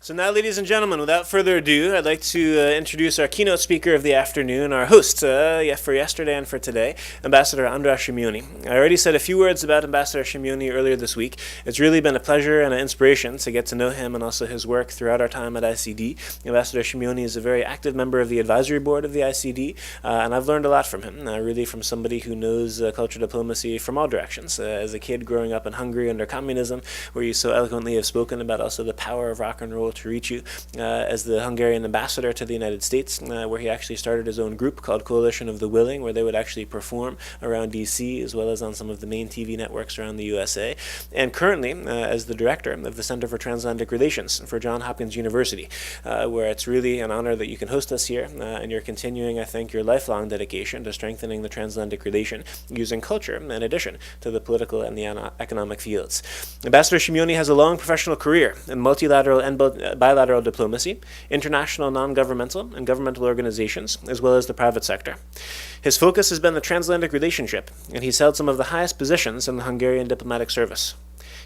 So now, ladies and gentlemen, without further ado, I'd like to introduce our keynote speaker of the afternoon, our host for yesterday and for today, Ambassador Andras Simonyi. I already said a few words about Ambassador Simonyi earlier this week. It's really been a pleasure and an inspiration to get to know him and also his work throughout our time at ICD. Ambassador Simonyi is a very active member of the advisory board of the ICD, and I've learned a lot from him, really from somebody who knows culture diplomacy from all directions. As a kid growing up in Hungary under communism, where you so eloquently have spoken about also the power of rock and roll to reach you, as the Hungarian ambassador to the United States, where he actually started his own group called Coalition of the Willing, where they would actually perform around DC as well as on some of the main TV networks around the USA, and currently as the director of the Center for Transatlantic Relations for Johns Hopkins University, where it's really an honor that you can host us here, and you're continuing, I think, your lifelong dedication to strengthening the transatlantic relation using culture in addition to the political and the economic fields. Ambassador Simonyi has a long professional career in multilateral and bilateral diplomacy, international non-governmental and governmental organizations, as well as the private sector. His focus has been the transatlantic relationship, and he's held some of the highest positions in the Hungarian diplomatic service.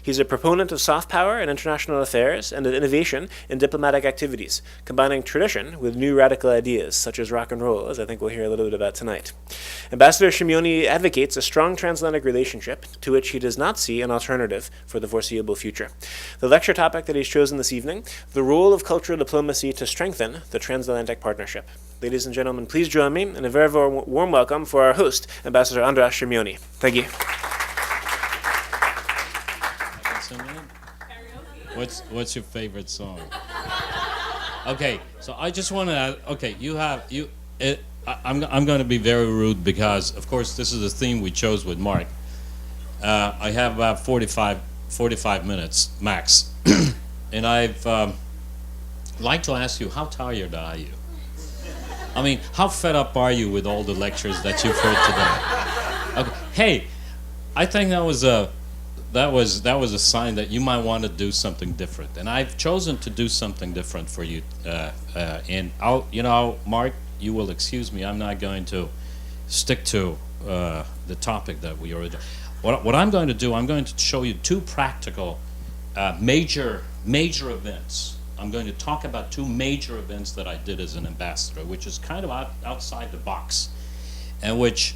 He's a proponent of soft power in international affairs and of innovation in diplomatic activities, combining tradition with new radical ideas, such as rock and roll, as I think we'll hear a little bit about tonight. Ambassador Simonyi advocates a strong transatlantic relationship to which he does not see an alternative for the foreseeable future. The lecture topic that he's chosen this evening, the role of cultural diplomacy to strengthen the transatlantic partnership. Ladies and gentlemen, please join me in a very, very warm welcome for our host, Ambassador Andras Simonyi. Thank you. What's your favorite song? Okay, so I just want to. Okay, I'm going to be very rude because, of course, this is the theme we chose with Mark. I have about 45 minutes max, and I've like to ask you, how tired are you? I mean, how fed up are you with all the lectures that you've heard today? Okay, hey, I think that was a sign that you might want to do something different, and I've chosen to do something different for you. And Mark, you will excuse me. I'm not going to stick to the topic that we already. What I'm going to do, I'm going to show you two practical major events. I'm going to talk about two major events that I did as an ambassador, which is kind of outside the box, and which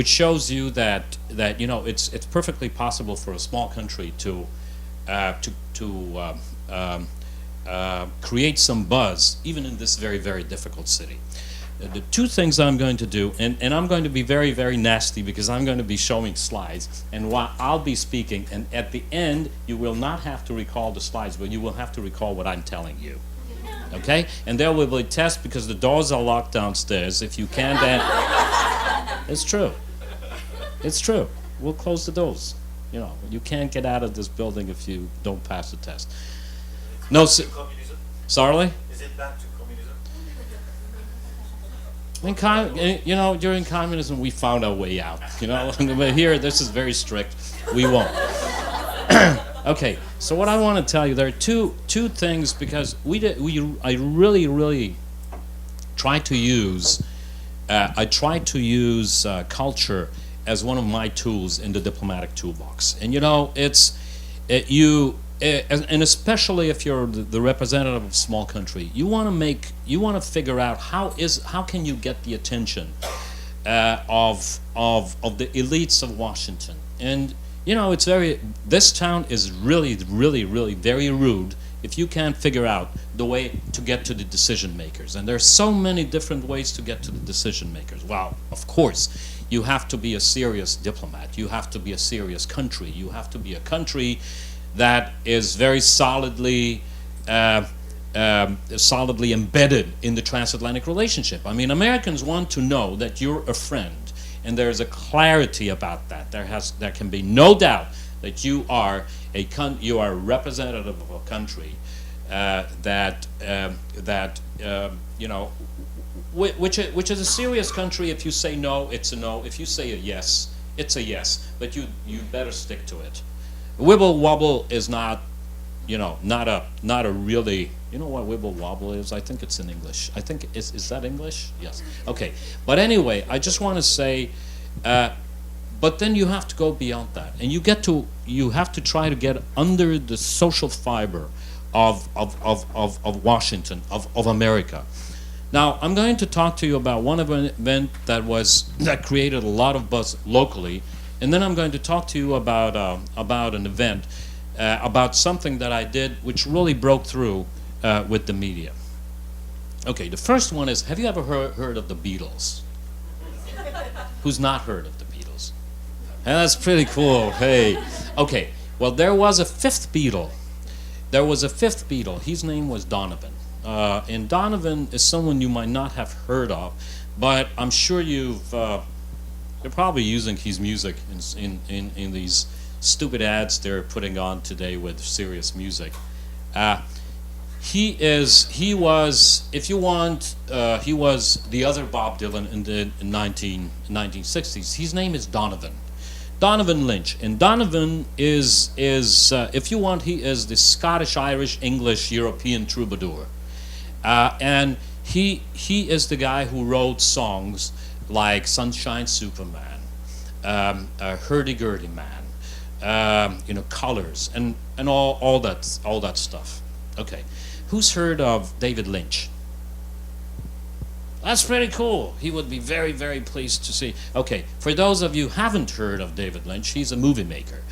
shows you that it's perfectly possible for a small country to create some buzz even in this very, very difficult city. The two things I'm going to do, and I'm going to be very, very nasty because I'm going to be showing slides, and while I'll be speaking, and at the end you will not have to recall the slides, but you will have to recall what I'm telling you. Okay? And there will be a test because the doors are locked downstairs. If you can't, it's true. It's true. We'll close the doors. You can't get out of this building if you don't pass the test. No, sorry? Is it back to communism? During communism, we found our way out. But here, this is very strict. We won't. Okay. So what I want to tell you, there are two things, because I really try to use. I try to use culture as one of my tools in the diplomatic toolbox, and and especially if you're the representative of a small country, you want to figure out how can you get the attention of the elites of Washington, and this town is really very rude if you can't figure out the way to get to the decision makers, and there's so many different ways to get to the decision makers. Well, of course, you have to be a serious diplomat. You have to be a serious country. You have to be a country that is very solidly embedded in the transatlantic relationship. I mean, Americans want to know that you're a friend, and there's a clarity about that. There can be no doubt that you are a representative of a country which is a serious country. If you say no, it's a no. If you say a yes, it's a yes. But you better stick to it. Wibble wobble is not a really. You know what wibble wobble is? I think it's in English. I think is that English? Yes. Okay. But anyway, I just want to say. But then you have to go beyond that, and you have to try to get under the social fiber of Washington, of America. Now, I'm going to talk to you about one event that created a lot of buzz locally, and then I'm going to talk to you about an event, about something that I did which really broke through with the media. Okay, the first one is, have you ever heard of the Beatles? Who's not heard of the Beatles? And that's pretty cool. Hey, okay. Well, there was a fifth Beatle. His name was Donovan. And Donovan is someone you might not have heard of, but I'm sure you're probably using his music in these stupid ads they're putting on today with serious music. He was, if you want, he was the other Bob Dylan in the 1960s. His name is Donovan. Donovan Lynch. And Donovan is if you want, he is the Scottish, Irish, English, European troubadour. And he is the guy who wrote songs like Sunshine Superman, Hurdy-Gurdy Man, Colors, and all that stuff. Okay. Who's heard of David Lynch? That's pretty cool. He would be very, very pleased to see. Okay, for those of you who haven't heard of David Lynch, he's a movie maker.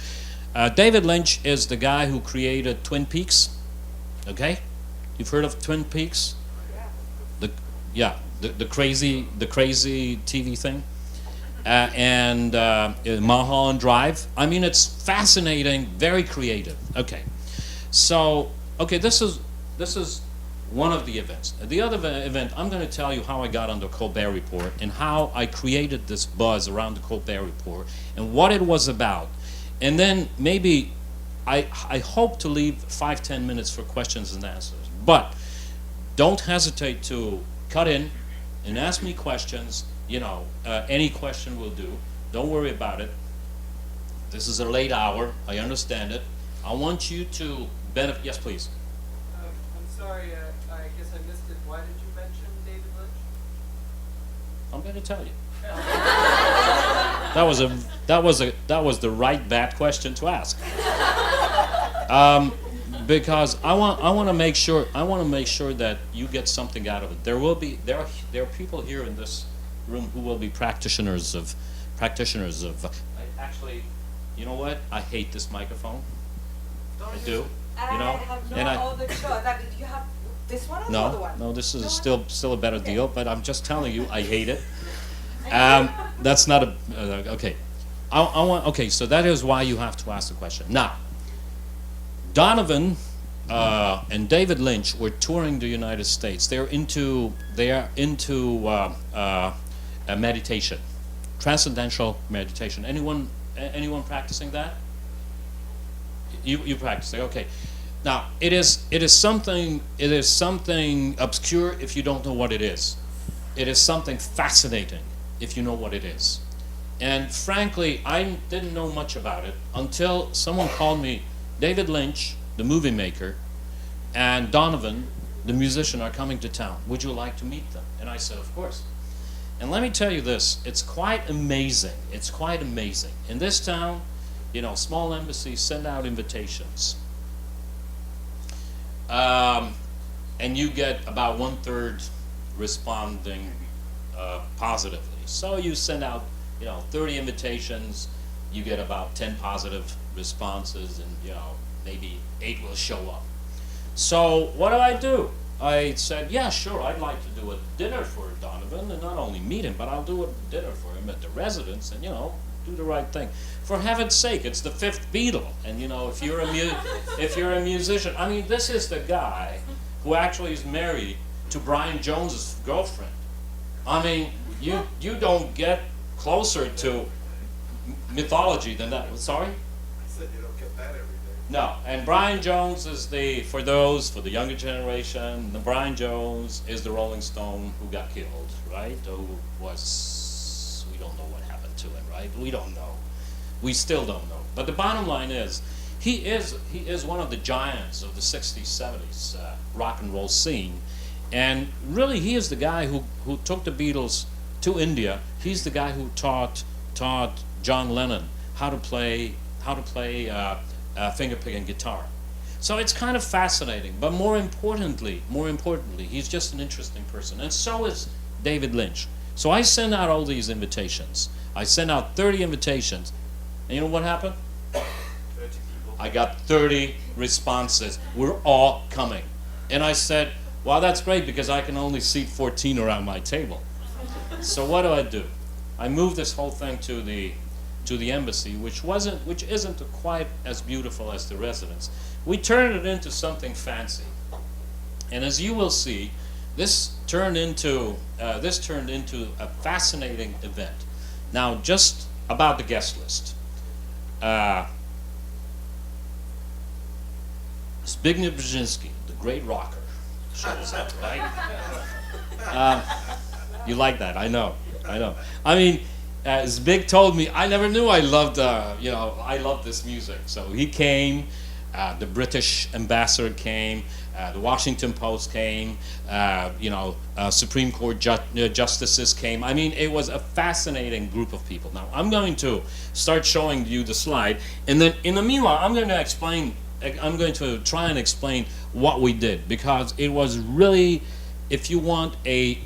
David Lynch is the guy who created Twin Peaks. Okay, you've heard of Twin Peaks? The crazy TV thing, and Mulholland Drive. I mean, it's fascinating, very creative. Okay, so this is one of the events. The other event, I'm going to tell you how I got on the Colbert Report and how I created this buzz around the Colbert Report and what it was about. And then maybe I hope to leave 5-10 minutes for questions and answers. But don't hesitate to cut in and ask me questions. Any question will do. Don't worry about it. This is a late hour. I understand it. I want you to benefit. Yes, please. I'm sorry, I guess I missed it. Why did you mention David Lynch? I'm going to tell you. That was the right bad question to ask. Because I want to make sure that you get something out of it. There are people here in this room who will be practitioners of. Actually, you know what? I hate this microphone. I do. I have no other choice. Do you have this one or the other one? No, this is still a better deal, but I'm just telling you, I hate it. That's not a okay. So that is why you have to ask the question. Now, Donovan and David Lynch were touring the United States. They are into meditation, transcendental meditation. Anyone practicing that? You practice it, okay. Now it is something obscure if you don't know what it is. It is something fascinating if you know what it is. And frankly, I didn't know much about it until someone called me. David Lynch, the movie maker, and Donovan, the musician, are coming to town. Would you like to meet them? And I said, of course. And let me tell you this, it's quite amazing. It's quite amazing. In this town, small embassies send out invitations. And you get about 1/3 responding positively. So you send out, 30 invitations, you get about 10 positive responses, and, maybe 8 will show up. So what do? I said, yeah, sure, I'd like to do a dinner for Donovan, and not only meet him, but I'll do a dinner for him at the residence, and, do the right thing. For heaven's sake, it's the fifth Beatle, and if you're a musician, I mean, this is the guy who actually is married to Brian Jones's girlfriend. I mean, you don't get closer to mythology than that. Sorry? I said you don't get that every day. No, and Brian Jones is for the younger generation, the Brian Jones is the Rolling Stone who got killed, right? We don't know what happened to him, right? We don't know. We still don't know. But the bottom line is, he is one of the giants of the 60s, 70s rock and roll scene. And really, he is the guy who took the Beatles to India. He's the guy who taught John Lennon how to play fingerpicking guitar. So it's kind of fascinating. But more importantly, he's just an interesting person. And so is David Lynch. So I send out all these invitations. I sent out 30 invitations. And you know what happened? 30 people. I got 30 responses. We're all coming. And I said, well, that's great because I can only seat 14 around my table. So what do? I moved this whole thing to the embassy, which isn't quite as beautiful as the residence. We turned it into something fancy. And as you will see, this turned into a fascinating event. Now, just about the guest list. Zbigniew Brzezinski, the great rocker, shows up, right? You like that? I know. I mean, Zbig told me I never knew I loved this music. So he came. The British ambassador came. The Washington Post came. Supreme Court justices came. I mean, it was a fascinating group of people. Now I'm going to start showing you the slide, and then in the meanwhile, I'm going to try and explain what we did, because it was really, if you want it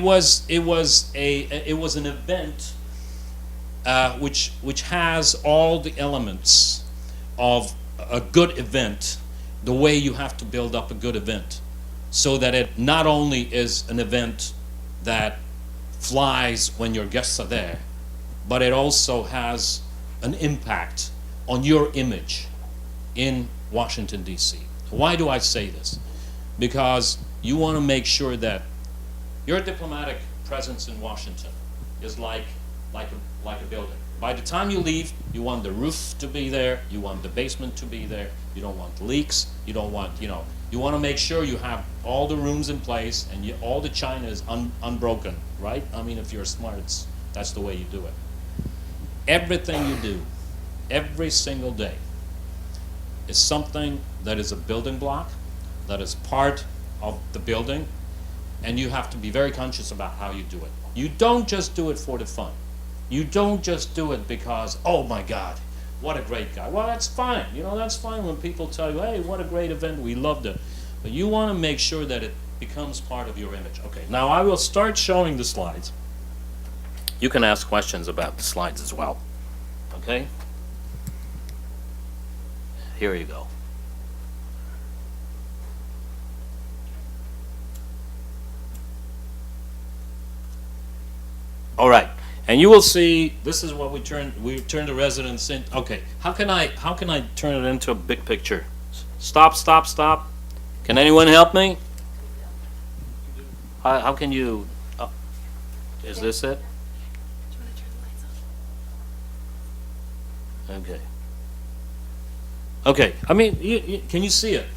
was an event which has all the elements of a good event, the way you have to build up a good event, so that it not only is an event that flies when your guests are there, but it also has an impact on your image in Washington, D.C. Why do I say this? Because you want to make sure that your diplomatic presence in Washington is like a building. By the time you leave, you want the roof to be there, you want the basement to be there, you don't want leaks, you don't want, you want to make sure you have all the rooms in place and all the china is unbroken, right? I mean, if you're smart, that's the way you do it. Everything you do, every single day, is something that is a building block, that is part of the building, and you have to be very conscious about how you do it. You don't just do it for the fun. You don't just do it because, oh my God, what a great guy. Well, that's fine. That's fine when people tell you, hey, what a great event, we loved it. But you want to make sure that it becomes part of your image. Okay, now I will start showing the slides. You can ask questions about the slides as well. Okay? Here you go. All right, and you will see this is what we turned the residence in. Okay, how can I turn it into a big picture? Stop. Can anyone help me? How can you? Is this it? Okay. I mean, can you see it?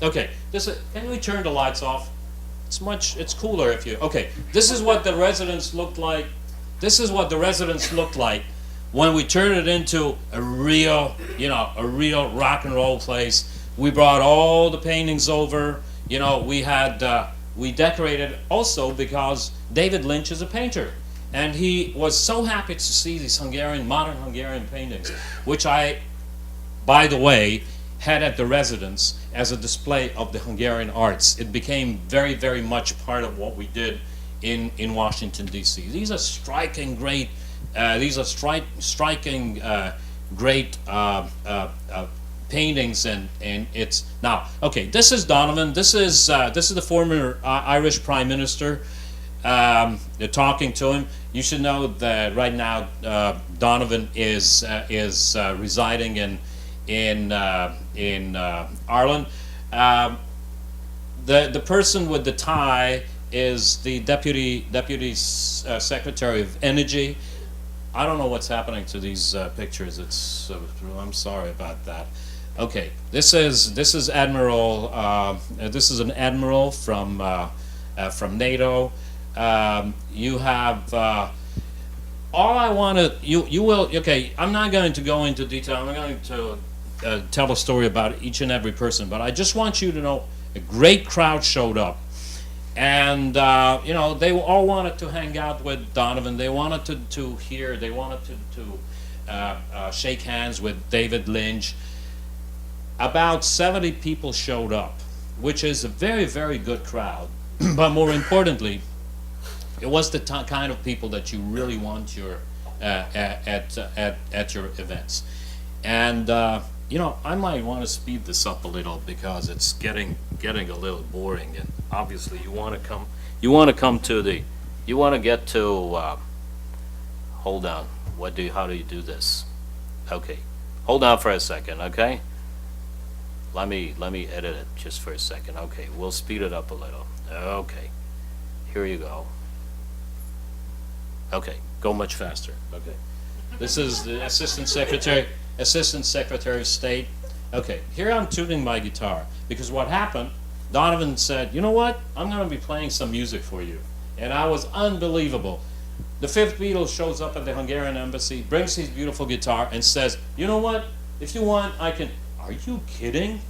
Okay. Can we turn the lights off? It's cooler if you. Okay. This is what the residence looked like. This is what the residence looked like when we turned it into a real rock and roll place. We brought all the paintings over. We decorated also because David Lynch is a painter. And he was so happy to see these modern Hungarian paintings, which I, by the way, had at the residence as a display of the Hungarian arts. It became very, very much part of what we did in Washington, D.C. These are striking, great paintings, and it's now okay. This is Donovan. This is the former Irish Prime Minister. They're talking to him. You should know that right now Donovan is residing in Ireland. The person with the tie is the deputy secretary of energy. I don't know what's happening to these pictures. I'm sorry about that. Okay, this is Admiral. This is an admiral from NATO. You have all I want to. You will. Okay, I'm not going to go into detail. I'm going to tell a story about each and every person, but I just want you to know a great crowd showed up. And they all wanted to hang out with Donovan. They wanted to hear. They wanted shake hands with David Lynch. About 70 people showed up, which is a very, very good crowd. But more importantly, it was the kind of people that you really want your at your events. And you know, I might want to speed this up a little because it's getting a little boring. And obviously, you want to get to. Hold on. How do you do this? Okay, hold on for a second. Okay. Let me edit it just for a second. Okay, we'll speed it up a little. Okay, here you go. Okay, go much faster. Okay, this is the Assistant Secretary of State. Okay, here I'm tuning my guitar because what happened, Donovan said, you know what, I'm going to be playing some music for you. And I was unbelievable. The fifth Beatle shows up at the Hungarian embassy, brings his beautiful guitar and says, you know what, if you want, I can... Are you kidding?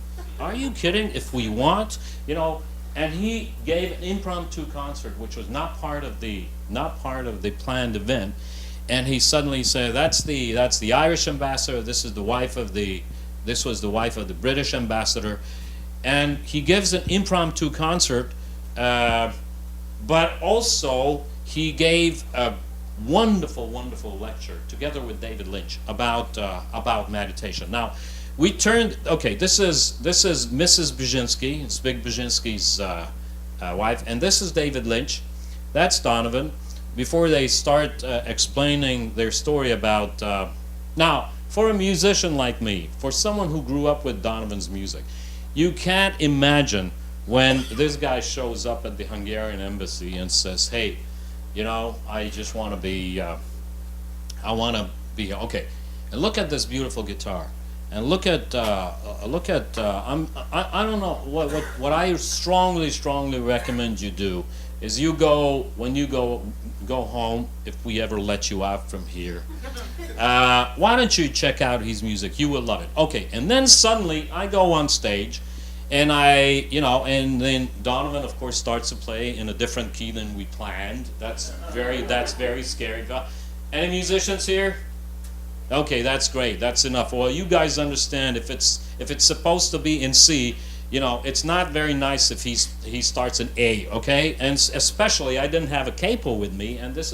Are you kidding? If we want, you know, and he gave an impromptu concert, which was not part of the planned event, and he suddenly said, "That's the Irish ambassador. This was the wife of the British ambassador," and he gives an impromptu concert, but also he gave a wonderful lecture together with David Lynch about meditation. Now. We turned. Okay, this is Mrs. Brzezinski. It's Big Brzezinski's wife, and this is David Lynch. That's Donovan. Before they start explaining their story about now, for a musician like me, for someone who grew up with Donovan's music, you can't imagine when this guy shows up at the Hungarian embassy and says, "Hey, you know, I just want to be. I want to be okay." And look at this beautiful guitar. And look at I don't know what I strongly recommend you do is when you go home, if we ever let you out from here, why don't you check out his music? You will love it. Okay, and then suddenly I go on stage, and and then Donovan of course starts to play in a different key than we planned. That's very scary. Any musicians here? Okay, that's great. That's enough. Well, you guys understand if it's supposed to be in C, you know, it's not very nice if he starts in A. Okay, and especially I didn't have a capo with me, and this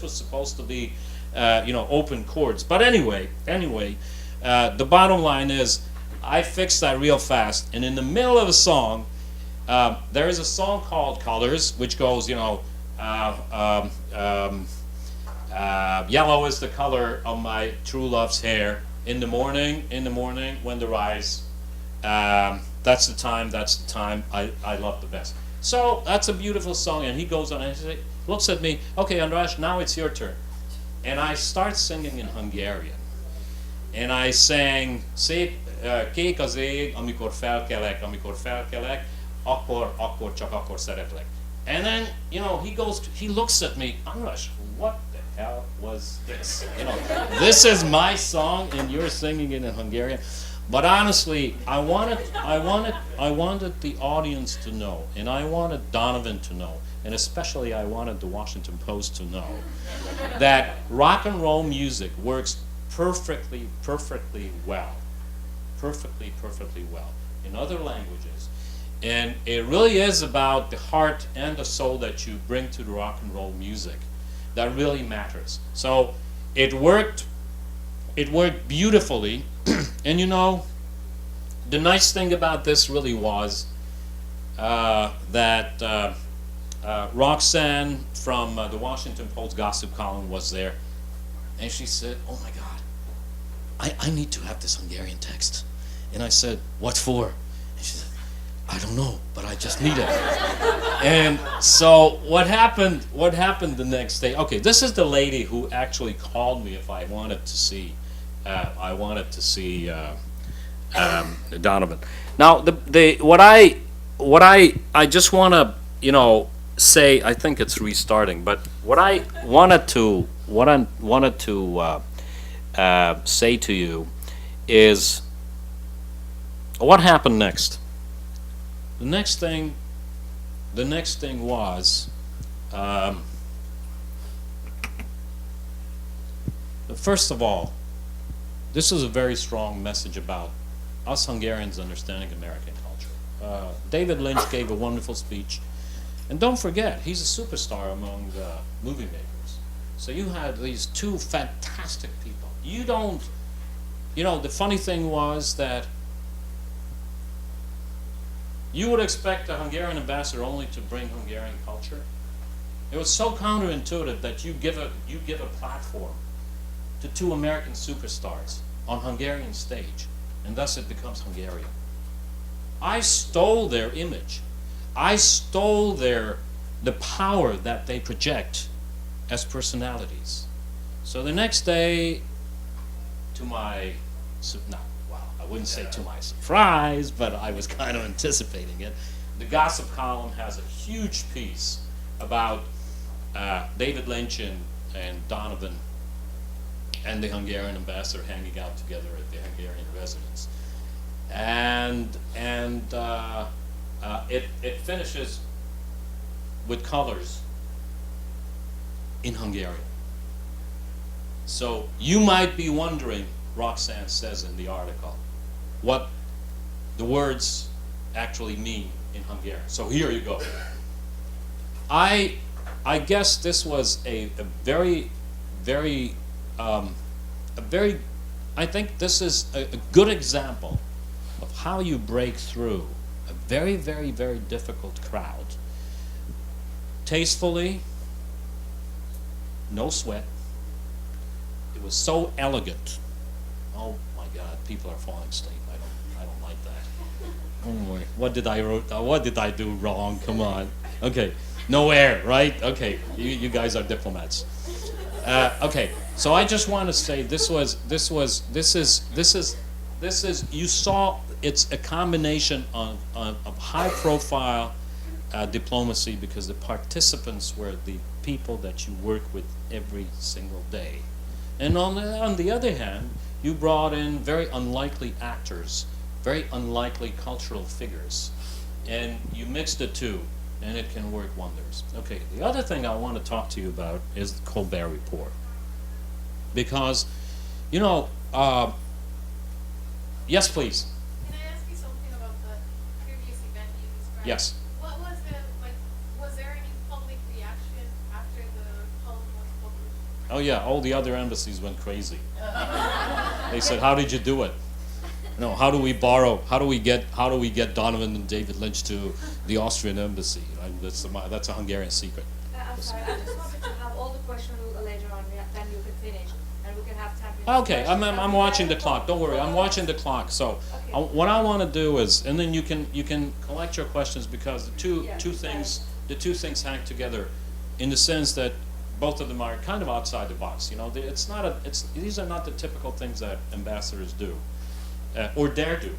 was supposed to be, open chords. But anyway, the bottom line is I fixed that real fast, and in the middle of a song, there is a song called Colors, which goes, yellow is the color of my true love's hair. In the morning, when the rise, that's the time I love the best. So that's a beautiful song, and he goes on and he looks at me, okay, Andras, now it's your turn. And I start singing in Hungarian. And I sang, kék az ég, amikor felkelek, akkor szeretlek. And then, he looks at me, Andras, what the hell was this? This is my song and you're singing it in Hungarian. But honestly, I wanted the audience to know, and I wanted Donovan to know, and especially I wanted the Washington Post to know that rock and roll music works perfectly well in other languages. And it really is about the heart and the soul that you bring to the rock and roll music that really matters. So it worked beautifully. And the nice thing about this really was that Roxanne from the Washington Post gossip column was there, and she said, "Oh my God, I need to have this Hungarian text." And I said, "What for?" And she said, "I don't know, but I just need it." And so what happened the next day? Okay, this is the lady who actually called me if I wanted to see Donovan. Now, what I just want to say, I think it's restarting. But what I wanted to say to you is what happened next. The next thing was first of all, this is a very strong message about us Hungarians understanding American culture. David Lynch gave a wonderful speech. And don't forget, he's a superstar among movie makers. So you had these two fantastic people. The funny thing was that you would expect a Hungarian ambassador only to bring Hungarian culture. It was so counterintuitive that you give a platform to two American superstars on Hungarian stage, and thus it becomes Hungarian. I stole their image. I stole the power that they project as personalities. So the next day, I wouldn't say to my surprise, but I was kind of anticipating it, the gossip column has a huge piece about David Lynch and Donovan and the Hungarian ambassador hanging out together at the Hungarian residence. And it finishes with colors in Hungarian. So you might be wondering, Roxanne says in the article, what the words actually mean in Hungarian. So here you go. I guess this was a very, I think this is a good example of how you break through a very, very, very difficult crowd. Tastefully, no sweat. It was so elegant. Oh my God, people are falling asleep. I don't like that. Oh boy, what did I do wrong? Come on. Okay, no air, right? Okay, you guys are diplomats. Okay, so I just want to say this is you saw it's a combination of high profile diplomacy because the participants were the people that you work with every single day. And on the other hand, you brought in very unlikely actors, very unlikely cultural figures, and you mixed the two, and it can work wonders. Okay, the other thing I want to talk to you about is the Colbert Report. Because, yes, please. Can I ask you something about the previous event you described? Yes. What was was there any public reaction after the column was published? Oh yeah, all the other embassies went crazy. They said, "How did you do it? No, how do we get Donovan and David Lynch to the Austrian embassy?" That's a Hungarian secret. I'm sorry, I just wanted to have all the questions later on, then you can finish, and we can have 10 minutes. Okay, I'm watching the clock. Don't worry, I'm watching the clock. So, what I want to do is, and then you can collect your questions because the two things hang together, in the sense that both of them are kind of outside the box. These are not the typical things that ambassadors do, or dare do.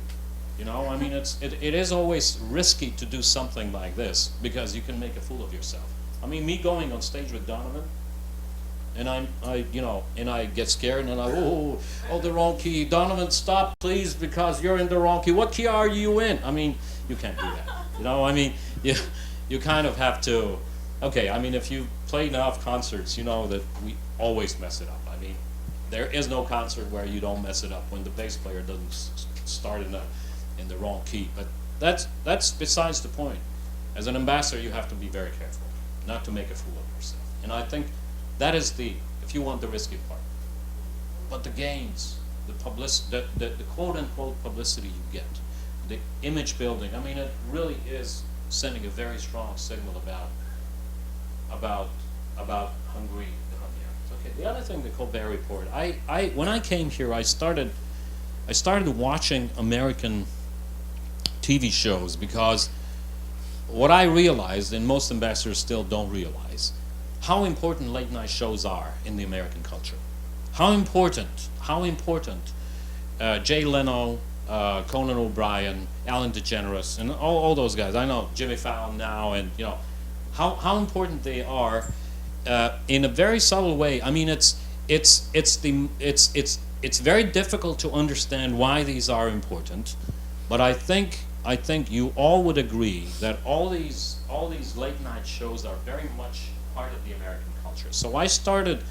I mean, it is always risky to do something like this because you can make a fool of yourself. I mean, me going on stage with Donovan, and I get scared and the wrong key. Donovan, stop, please, because you're in the wrong key. What key are you in? I mean, you can't do that. I mean, you kind of have to. Okay, I mean, if you play enough concerts, you know that we always mess it up. I mean, there is no concert where you don't mess it up when the bass player doesn't start in the wrong key. But that's besides the point. As an ambassador, you have to be very careful not to make a fool of yourself. And I think that is if you want, the risky part. But the gains, the quote-unquote publicity you get, the image building, I mean, it really is sending a very strong signal about Hungary, the Hungarians. Okay, the other thing, the Colbert Report, when I came here, I started watching American TV shows because what I realized, and most ambassadors still don't realize, how important late night shows are in the American culture. How important Jay Leno, Conan O'Brien, Ellen DeGeneres, and all those guys. I know Jimmy Fallon now, and how important they are in a very subtle way. I mean, it's very difficult to understand why these are important, but I think you all would agree that all these late night shows are very much part of the American culture. So I started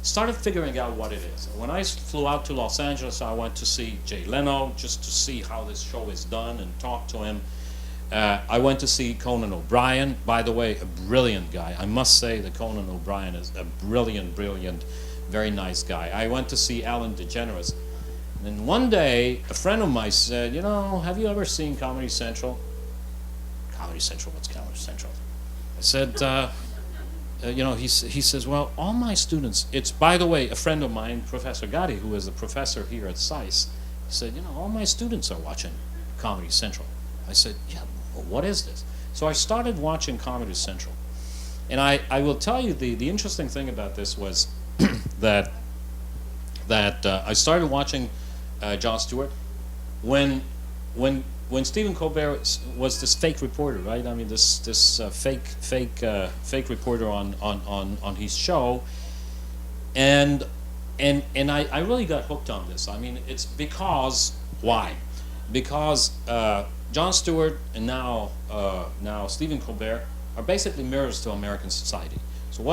started figuring out what it is. When I flew out to Los Angeles, I went to see Jay Leno just to see how this show is done and talk to him. I went to see Conan O'Brien, by the way, a brilliant guy. I must say that Conan O'Brien is a brilliant, very nice guy. I went to see Ellen DeGeneres. And then one day, a friend of mine said, you know, have you ever seen Comedy Central? Comedy Central, what's Comedy Central? I said, you know, he says, well, all my students, it's, by the way, a friend of mine, Professor Gotti, who is a professor here at SAIS, he said, you know, all my students are watching Comedy Central. I said, yeah, well, what is this? So I started watching Comedy Central. And I will tell you, the interesting thing about this was that I started watching Jon Stewart when Stephen Colbert was this fake reporter, right? I mean, this fake reporter on his show, and I really got hooked on this. I mean, it's because why? Because Jon Stewart and now Stephen Colbert are basically mirrors to American society. So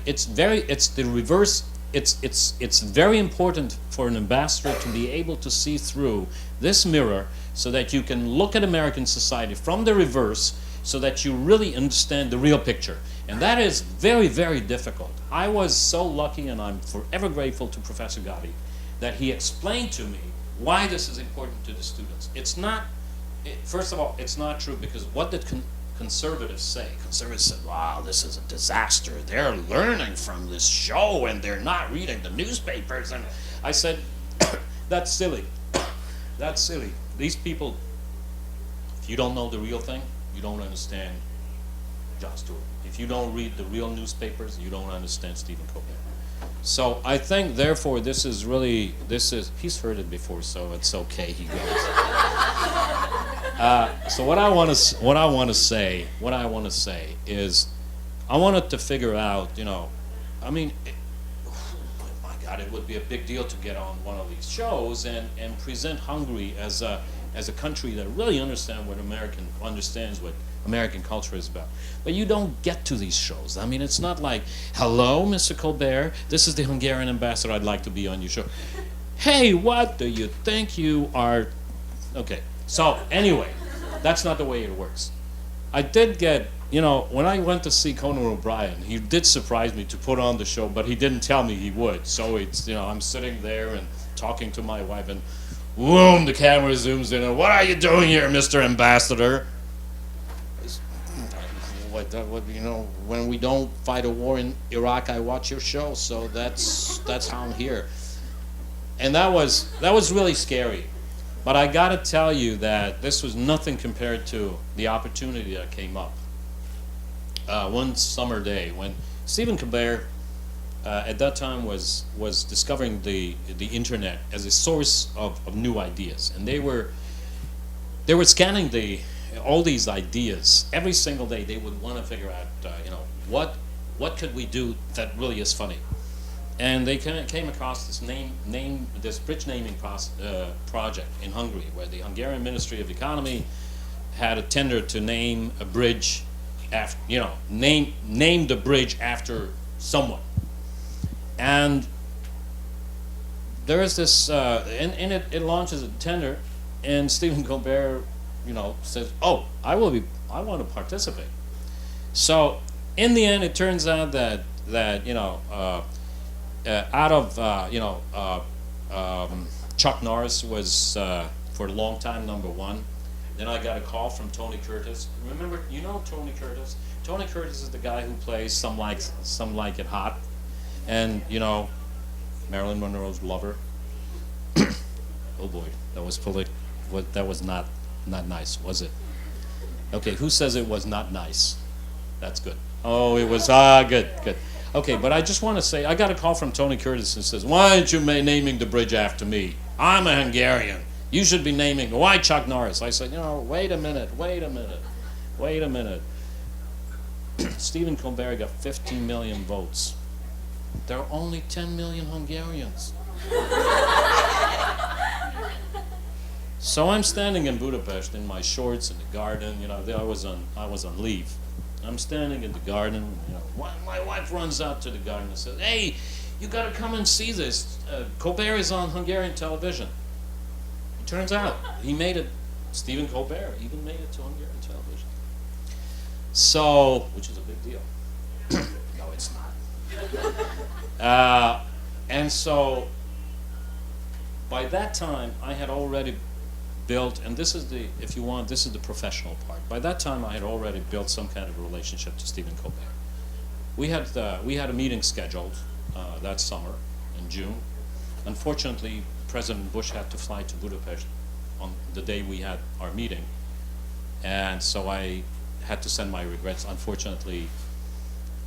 it's the reverse. It's very important for an ambassador to be able to see through this mirror so that you can look at American society from the reverse so that you really understand the real picture. And that is very, very difficult. I was so lucky, and I'm forever grateful to Professor Gotti, that he explained to me why this is important to the students. It's not, first of all, it's not true, because what did conservatives say? Conservatives said, wow, this is a disaster. They're learning from this show and they're not reading the newspapers. And I said, that's silly. That's silly. These people, if you don't know the real thing, you don't understand Jon Stewart. If you don't read the real newspapers, you don't understand Stephen Colbert. So I think, therefore, he's heard it before, so it's okay, he goes. So what I want to say is, I wanted to figure out, you know, I mean, my God, it would be a big deal to get on one of these shows and present Hungary as a country that really understands what American culture is about. But you don't get to these shows. I mean, it's not like, hello, Mr. Colbert, this is the Hungarian ambassador, I'd like to be on your show. Hey, what do you think you are? Okay, so anyway, that's not the way it works. I did get, you know, when I went to see Conan O'Brien, he did surprise me to put on the show, but he didn't tell me he would. So it's, you know, I'm sitting there and talking to my wife, and boom, the camera zooms in, and what are you doing here, Mr. Ambassador? You know, when we don't fight a war in Iraq, I watch your show, so that's how I'm here. And that was really scary. But I gotta tell you that this was nothing compared to the opportunity that came up. One summer day when Stephen Colbert at that time was discovering the internet as a source of new ideas, and they were scanning all these ideas every single day. They would want to figure out you know, what could we do that really is funny. And they came across this bridge naming project in Hungary, where the Hungarian Ministry of Economy had a tender to name a bridge after, you know, name the bridge after someone. And there is this, and it launches a tender, and Stephen Colbert, you know, says, "Oh, I want to participate." So in the end, it turns out that you know. Out of Chuck Norris was for a long time #1. Then I got a call from Tony Curtis. Remember, you know Tony Curtis? Tony Curtis is the guy who plays Some Like It Hot, and you know, Marilyn Monroe's lover. Oh boy, that was not nice, was it? Okay, who says it was not nice? That's good. Oh, it was good. Okay, but I just want to say, I got a call from Tony Curtis and says, why aren't you naming the bridge after me? I'm a Hungarian. You should be naming, why Chuck Norris? I said, you know, wait a minute. Stephen Colbert got 15 million votes. There are only 10 million Hungarians. So I'm standing in Budapest in my shorts in the garden, you know, I was on leave. I'm standing in the garden, you know, my wife runs out to the garden and says, hey, you got to come and see this. Colbert is on Hungarian television. It turns out he made it. Stephen Colbert even made it to Hungarian television. So, which is a big deal. No, it's not. And so, by that time, I had already built, and this is the, if you want, this is the professional part. By that time, I had already built some kind of relationship to Stephen Colbert. We had a meeting scheduled that summer in June. Unfortunately, President Bush had to fly to Budapest on the day we had our meeting, and so I had to send my regrets. Unfortunately,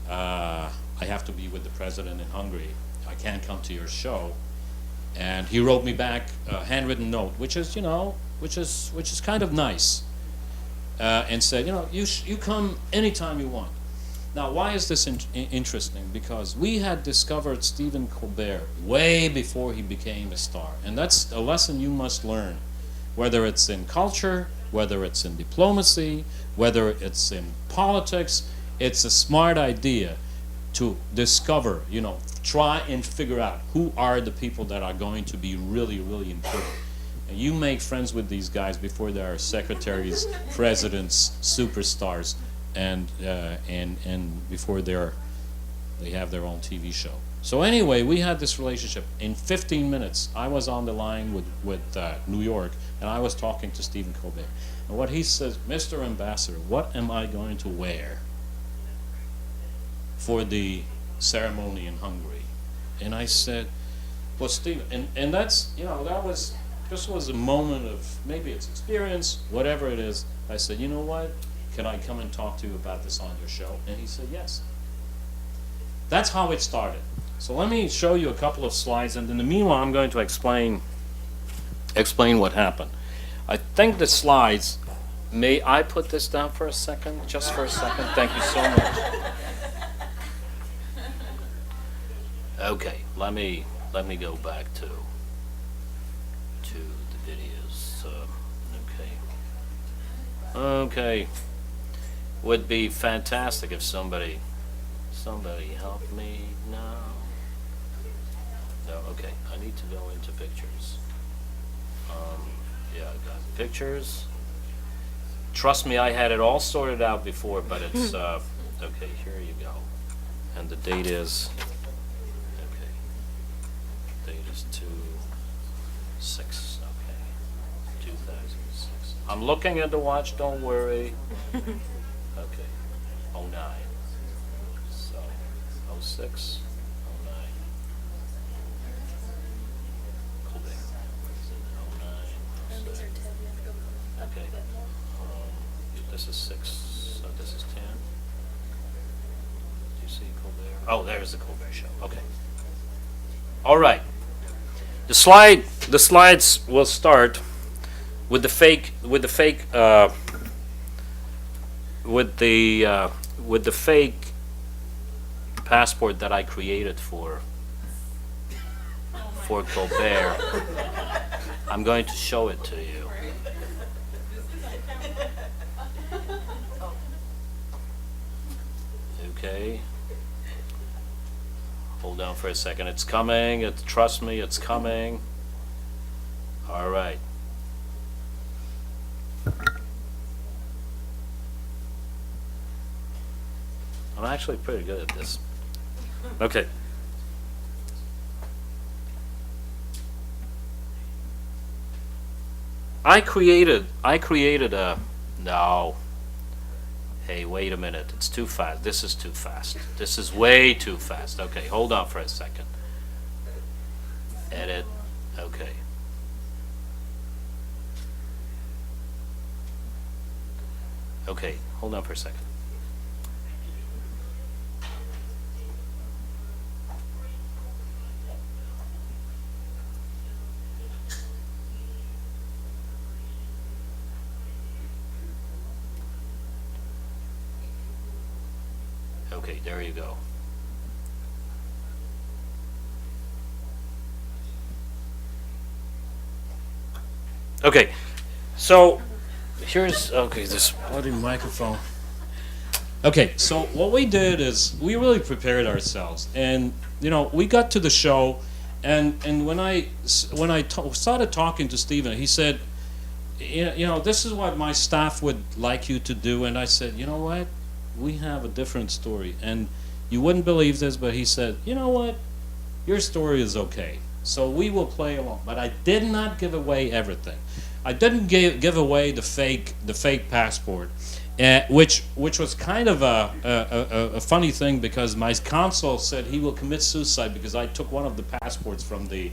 I have to be with the president in Hungary. I can't come to your show. And he wrote me back a handwritten note, which is, you know, which is kind of nice, and said, you know, you come anytime you want. Now, why is this interesting? Because we had discovered Stephen Colbert way before he became a star, and that's a lesson you must learn, whether it's in culture, whether it's in diplomacy, whether it's in politics. It's a smart idea to discover, you know, try and figure out who are the people that are going to be really, really important. And you make friends with these guys before they are secretaries, presidents, superstars, and before they have their own TV show. So anyway, we had this relationship. In 15 minutes, I was on the line with New York, and I was talking to Stephen Colbert. And what he says, Mr. Ambassador, what am I going to wear for the ceremony in Hungary? And I said, well, Stephen, and that's, you know, this was a moment of, maybe it's experience, whatever it is. I said, you know what, can I come and talk to you about this on your show? And he said, yes. That's how it started. So let me show you a couple of slides, and in the meanwhile, I'm going to explain what happened. I think the slides, may I put this down for a second? Just for a second? Thank you so much. Okay, let me go back to the videos. Okay. Would be fantastic if somebody help me now. No, okay. I need to go into pictures. Yeah, I got pictures. Trust me, I had it all sorted out before, but it's okay. Here you go, and the date is. Date is 2/6, okay, 2006. I'm looking at the watch, don't worry. Okay, 09. So, 06, 09. Colbert. 09, 06. Okay. This is 6, so this is 10. Do you see Colbert? Oh, there's the Colbert show. Okay. All right. The slides will start with the fake passport that I created for Colbert. I'm going to show it to you. Okay. Hold on for a second. It's coming. Trust me, it's coming. All right. I'm actually pretty good at this. Okay. I created a, no. Hey, wait a minute. It's too fast. This is too fast. This is way too fast. Okay, hold on for a second. Edit. Okay. Okay, hold on for a second. Okay, there you go. Okay, so here's, okay, this bloody microphone. Okay, so what we did is we really prepared ourselves, and we got to the show, and when I started talking to Stephen, he said, this is what my staff would like you to do, and I said, you know what, we have a different story, and you wouldn't believe this, but he said, you know what, your story is okay, so we will play along, but I did not give away everything. I didn't give away the fake passport. Which was kind of a funny thing, because my consul said he will commit suicide because I took one of the passports from the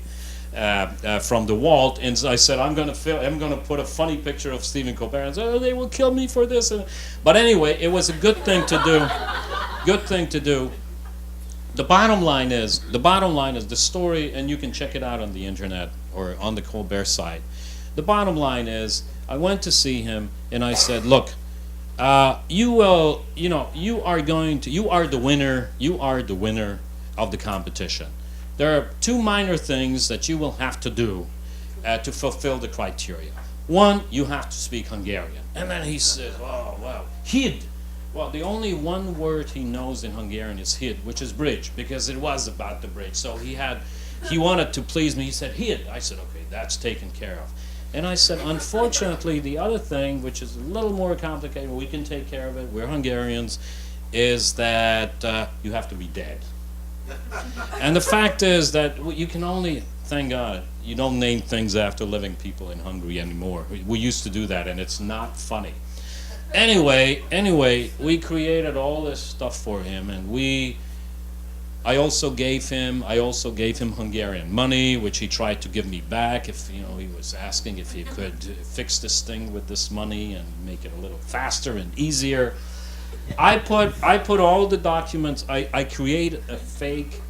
vault, and I said I'm going to put a funny picture of Stephen Colbert, and said, oh, they will kill me for this. But anyway, it was a good thing to do. Good thing to do. The bottom line is the story, and you can check it out on the internet or on the Colbert site. The bottom line is I went to see him, and I said, look. You are the winner of the competition. There are two minor things that you will have to do to fulfill the criteria. One, you have to speak Hungarian. And then he says, oh, well, hid. Well, the only one word he knows in Hungarian is hid, which is bridge, because it was about the bridge. So he wanted to please me. He said, hid. I said, okay, that's taken care of. And I said, unfortunately, the other thing, which is a little more complicated, we can take care of it, we're Hungarians, is that you have to be dead. And the fact is that you can only, thank God, you don't name things after living people in Hungary anymore. We used to do that, and it's not funny. Anyway, we created all this stuff for him, and I also gave him Hungarian money, which he tried to give me back. If he was asking if he could fix this thing with this money and make it a little faster and easier. I put all the documents. I created a fake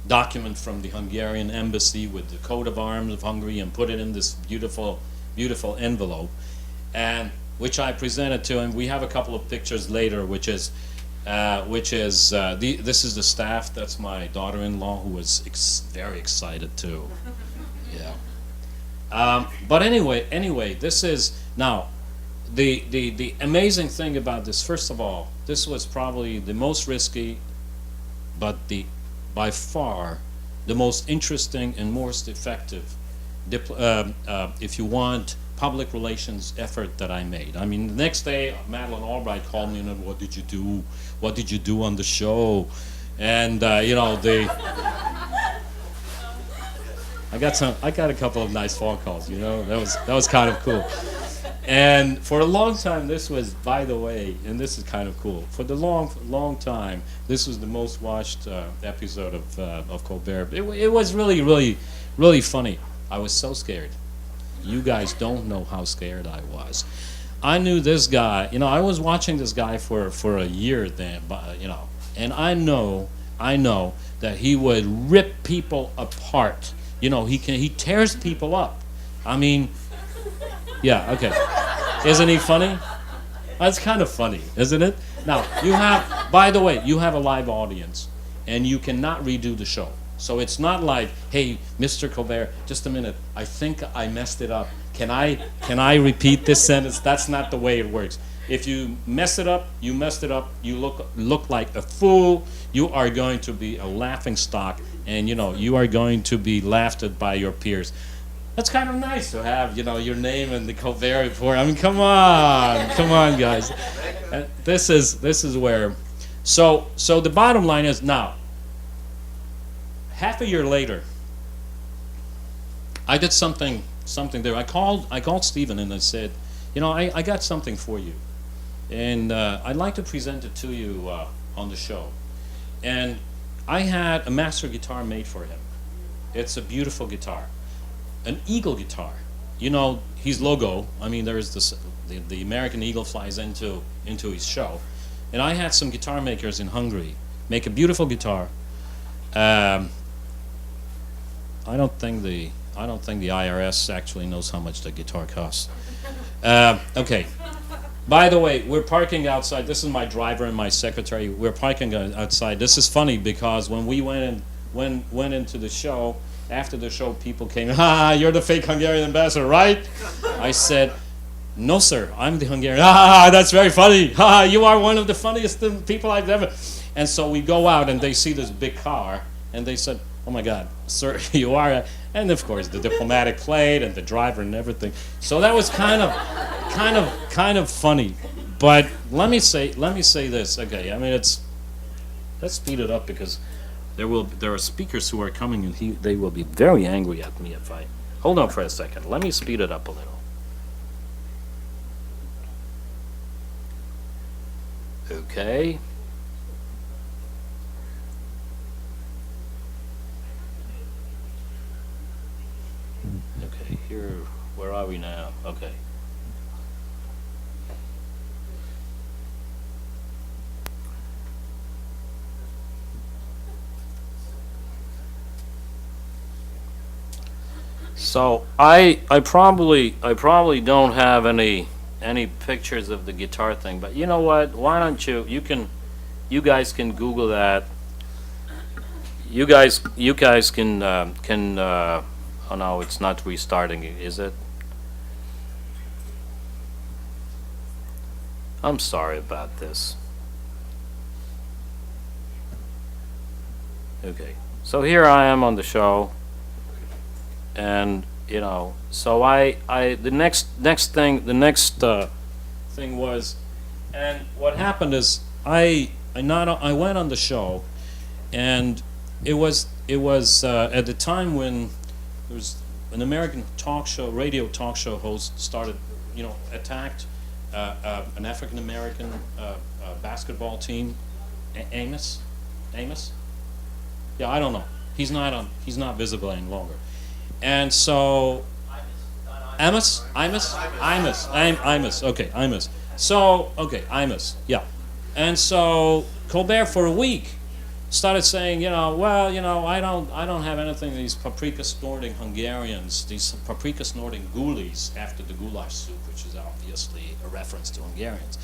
document from the Hungarian embassy with the coat of arms of Hungary, and put it in this beautiful envelope, and which I presented to him. We have a couple of pictures later, this is the staff. That's my daughter-in-law, who was very excited too. Yeah. But anyway, this is now the amazing thing about this. First of all, this was probably the most risky, but by far the most interesting and most effective, if you want, public relations effort that I made. I mean, the next day, Madeleine Albright called me and, what did you do? What did you do on the show? And I got a couple of nice phone calls. That was kind of cool. And for a long time, this was, by the way, and this is kind of cool. For the long time, this was the most watched episode of Colbert. It was really funny. I was so scared. You guys don't know how scared I was. I knew this guy. I was watching this guy for a year then, and I know that he would rip people apart. He tears people up. I mean, yeah, okay. Isn't he funny? That's kind of funny, isn't it? Now, by the way, you have a live audience, and you cannot redo the show. So it's not like, hey, Mr. Colbert, just a minute, I think I messed it up. Can I repeat this sentence? That's not the way it works. If you mess it up, you messed it up, you look like a fool, you are going to be a laughing stock, and you are going to be laughed at by your peers. That's kind of nice to have, your name in the Colbert Report. I mean, come on, guys. This is where, so the bottom line is, now, half a year later, I did something there. I called Stephen and I said, I got something for you, and I'd like to present it to you on the show. And I had a master guitar made for him. It's a beautiful guitar, an eagle guitar. His logo. I mean, there's this the American eagle flies into his show, and I had some guitar makers in Hungary make a beautiful guitar. I don't think the IRS actually knows how much the guitar costs. Okay. By the way, we're parking outside. This is my driver and my secretary. We're parking outside. This is funny because when we went into the show, after the show, people came, you're the fake Hungarian ambassador, right? I said, No, sir, I'm the Hungarian. Ah, that's very funny. Ah, you are one of the funniest people I've ever. And so we go out and they see this big car and they said, oh my God, sir, you are. And of course the diplomatic plate and the driver and everything. So that was kind of funny. But let me say this. Okay, I mean let's speed it up because there are speakers who are coming and they will be very angry at me if I hold on for a second. Let me speed it up a little. Okay. Okay, here, where are we now? Okay. So I probably don't have any pictures of the guitar thing, but you know what? Why don't you guys can Google that. You guys can oh no, it's not restarting, is it? I'm sorry about this. Okay, so here I am on the show, and you know, so the next thing was, and what happened is I went on the show, and it was at the time when there was an American radio talk show host started, attacked an African American basketball team, Amos. Yeah, I don't know. He's not visible any longer. And so, Imus. Okay, Imus. So, okay, Imus. Yeah. And so Colbert for a week started saying, I don't have anything. These paprika snorting Hungarians, these paprika snorting ghoulies after the goulash soup, which is obviously a reference to Hungarians.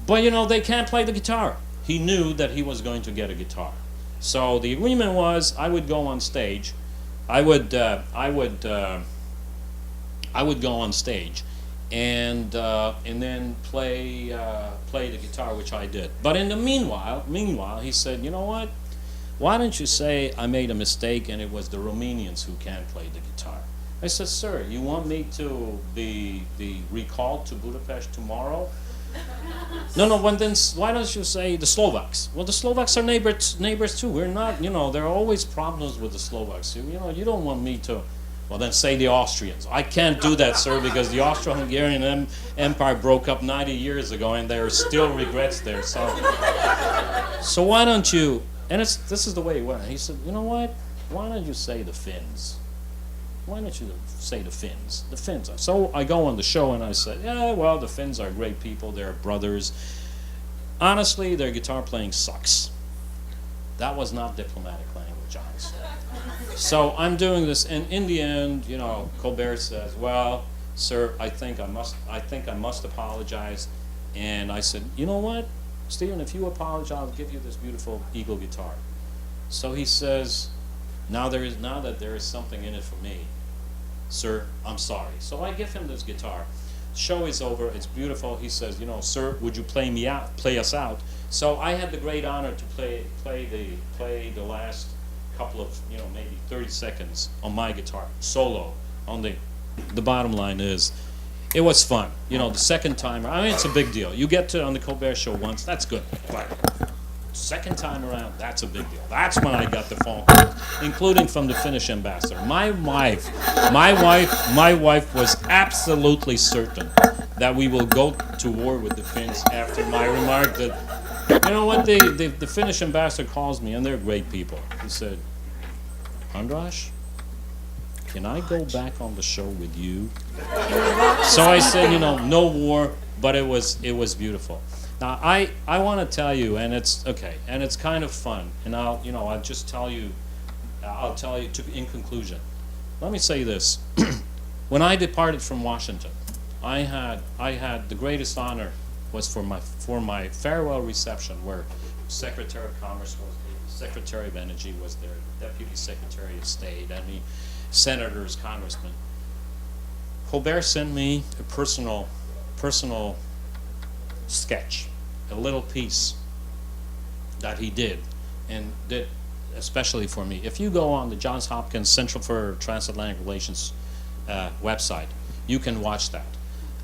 But they can't play the guitar. He knew that he was going to get a guitar. So the agreement was I would go on stage. I would go on stage, and then play the guitar, which I did. But in the meanwhile, he said, you know what? Why don't you say I made a mistake and it was the Romanians who can't play the guitar? I said, sir, you want me to be recalled to Budapest tomorrow? No, then why don't you say the Slovaks? Well, the Slovaks are neighbors too. We're not, there are always problems with the Slovaks. You don't want me to, well, then say the Austrians. I can't do that, sir, because the Austro-Hungarian Empire broke up 90 years ago and there are still regrets there. So why don't you, and this is the way it went. He said, you know what? Why don't you say the Finns? Why don't you say the Finns? The Finns. So I go on the show and I said, yeah, well, the Finns are great people. They're brothers. Honestly, their guitar playing sucks. That was not diplomatic language, honestly. So I'm doing this, and in the end, Colbert says, well, sir, I think I must apologize. And I said, you know what, Stephen, if you apologize, I'll give you this beautiful Eagle guitar. So he says, now that there is something in it for me, sir, I'm sorry. So I give him this guitar. Show is over. It's beautiful. He says, sir, would you play us out? So I had the great honor to play the last couple of maybe 30 seconds on my guitar solo. On the bottom line is, it was fun. The second time, I mean, it's a big deal. You get to on the Colbert Show once, that's good. But second time around, that's a big deal. That's when I got the phone calls, including from the Finnish ambassador. My wife was absolutely certain that we will go to war with the Finns after my remark that, the Finnish ambassador calls me, and they're great people. He said, Andras, can I go back on the show with you? So I said, no war, but it was beautiful. Now I want to tell you, and it's okay, and it's kind of fun, and I'll tell you in conclusion. Let me say this: when I departed from Washington, I had the greatest honor was for my farewell reception, where Secretary of Commerce was there, Secretary of Energy was there, Deputy Secretary of State, senators, congressmen. Colbert sent me a personal sketch, a little piece that he did, and did especially for me. If you go on the Johns Hopkins Central for Transatlantic Relations website, you can watch that.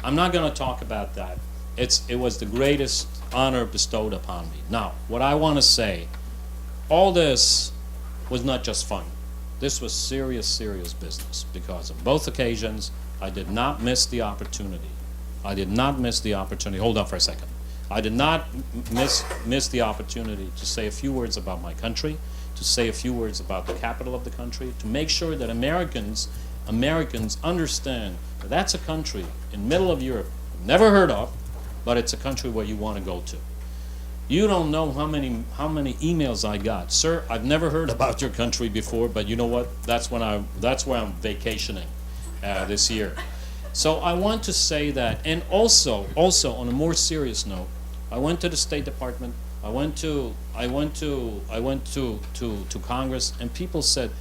I'm not going to talk about that. It was the greatest honor bestowed upon me. Now, what I want to say, all this was not just fun. This was serious business, because on both occasions, I did not miss the opportunity. I did not miss the opportunity. Hold on for a second. I did not miss the opportunity to say a few words about my country, to say a few words about the capital of the country, to make sure that Americans understand that that's a country in the middle of Europe, never heard of, but it's a country where you want to go to. You don't know how many emails I got. Sir, I've never heard about your country before, but you know what? That's where I'm vacationing this year. So I want to say that, and also on a more serious note, I went to the State Department. I went to Congress, and people said,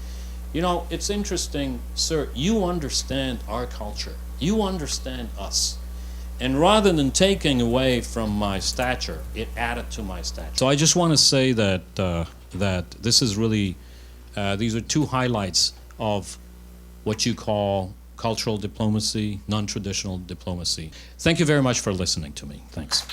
you know, it's interesting, sir. You understand our culture. You understand us. And rather than taking away from my stature, it added to my stature. So I just want to say that that this is really, these are two highlights of what you call cultural diplomacy, non-traditional diplomacy. Thank you very much for listening to me. Thanks.